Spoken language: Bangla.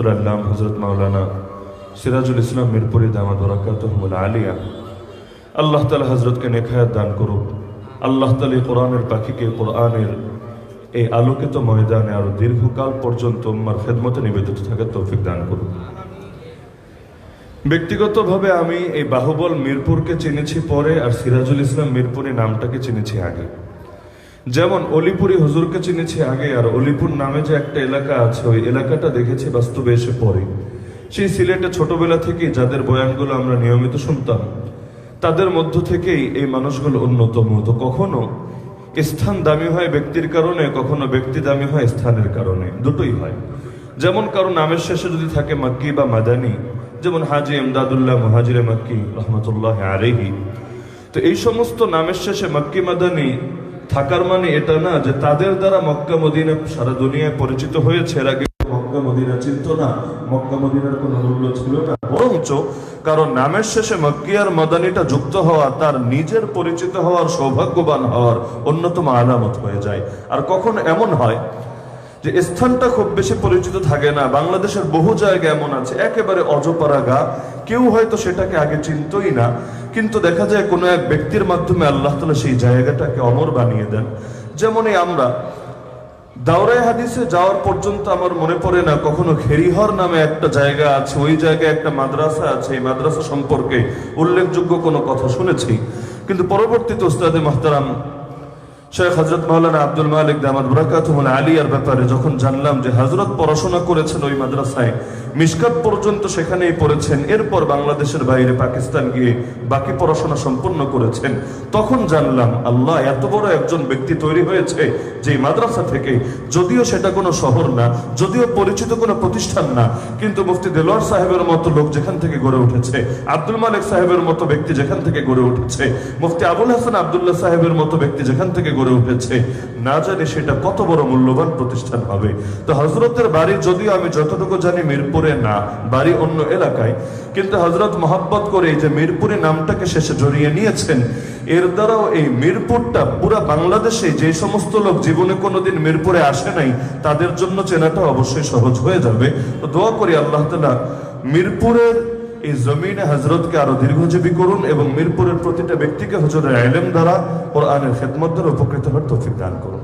পবিত্র আল্লাহ হযরত মাওলানা সিরাজুল ইসলাম মিরপুরি দামাত বরাকাতুহুল আলিয়া, আল্লাহ তাআলা হযরতকে নেক হায়াত দান করুক। আল্লাহ তাআলা কোরআনের পাখিকে কোরআনের এই আলোকিত ময়দানে আরো দীর্ঘকাল পর্যন্ত উম্মার খেদমতে নিবেদিত থাকার তৌফিক দান করুক। ব্যক্তিগতভাবে আমি এই বাহুবল মিরপুরকে চিনেছি পরে, আর সিরাজুল ইসলাম মিরপুরি নামটাকে চিনেছি আগে। যেমন অলিপুরি হুজুরকে চিনেছি আগে, আর অলিপুর নামে যে একটা এলাকা আছে ওই এলাকাটা দেখেছি বাস্তবে এসে পরে। সেই সিলেটে ছোটবেলা থেকেই যাদের বয়ানগুলো আমরা নিয়মিত শুনতাম তাদের মধ্য থেকেই এই মানুষগুলো অন্যতম। তো কখনো স্থান দামি হয় ব্যক্তির কারণে, কখনো ব্যক্তি দামি হয় স্থানের কারণে, দুটোই হয়। যেমন কারো নামের শেষে যদি থাকে মাক্কি বা মাদানী, যেমন হাজি এমদাদুল্লাহ মুহাজিরে মাক্কি রহমতুল্লাহ আলাইহি, তো এই সমস্ত নামের শেষে মাক্কি মাদানী থাকার মানে এটা না যে তাদের দ্বারা মক্কা মদিনা সারা দুনিয়ায় পরিচিত হয়েছে। এর আগে মক্কা মদিনা চিনত না, মক্কা মদিনার কোনো মূল্য ছিল না, বরঞ্চ কারণ নামের শেষে মক্কি আর মাদানীটা যুক্ত হওয়া তার নিজের পরিচিত হওয়ার, সৌভাগ্যবান হওয়ার অন্যতম আলামত হয়ে যায়। আর কখন এমন হয় যে স্থানটা খুব বেশি পরিচিত থাকে না। বাংলাদেশের বহু জায়গা এমন আছে একেবারে অজপাড়া গা, কেউ হয়তো সেটাকে আগে চিনতই না, কিন্তু দেখা যায় কোনো এক ব্যক্তির মাধ্যমে আল্লাহ তাআলা সেই জায়গাটাকে অমর বানিয়ে দেন। যেমনই আমরা দাওরায়ে হাদিসে যাওয়ার পর্যন্ত আমার মনে পড়ে না কখনো খেরিহর নামে একটা জায়গা আছে, ওই জায়গায় একটা মাদ্রাসা আছে, এই মাদ্রাসা সম্পর্কে উল্লেখযোগ্য কোনো কথা শুনেছি। কিন্তু পরবর্তীতে উস্তাদে মুহতারাম শেখ হযরত মাওলানা আব্দুল মালিক দামাত বরাকাতুহুল আলিয়ার ব্যাপারে যখন জানলাম যে হযরত পড়াশোনা করেছেন ওই মাদ্রাসায়, মিশকাত পর্যন্ত সেখানেই পড়েছেন, এরপর বাংলাদেশের বাইরে পাকিস্তান গিয়ে বাকি পড়াশোনা সম্পন্ন করেছেন, তখন জানলাম আল্লাহ এত বড় একজন ব্যক্তি তৈরি হয়েছে যে মাদ্রাসা থেকে। যদিও সেটা কোনো শহর না, যদিও পরিচিত কোনো প্রতিষ্ঠান না, কিন্তু মুফতি দেলোয়ার সাহেবের মতো লোক যেখান থেকে গড়ে উঠেছে, আব্দুল মালিক সাহেবের মতো ব্যক্তি যেখান থেকে গড়ে উঠেছে, মুফতি আবুল হাসান আব্দুল্লাহ সাহেবের মতো ব্যক্তি যেখান থেকে গড়ে উঠেছে, না জানি সেটা কত বড় মূল্যবান প্রতিষ্ঠান হবে। তো হযরতের বাড়ি যদিও আমি যতটুকু জানি মিরপুরে না, বাড়ি অন্য এলাকায়, কিন্তু হযরত মহব্বত করে এই যে মিরপুরে নামটাকে শেষে জড়িয়ে নিয়েছেন, এর দ্বারাও এই মিরপুরটা পুরা বাংলাদেশে যে সমস্ত লোক জীবনে কোনোদিন মিরপুরে আসে নাই তাদের জন্য চেনাটা অবশ্যই সহজ হয়ে যাবে। তো দোয়া করি আল্লাহ তাআলা মিরপুরের এই জমিনে হযরতকে আরো দীর্ঘজীবী করুন এবং মিরপুরের প্রতিটা ব্যক্তিকে হুজুরের ইলম দ্বারা, কোরআনের খেদমত দ্বারা উপকৃত হওয়ার তৌফিক দান করুন।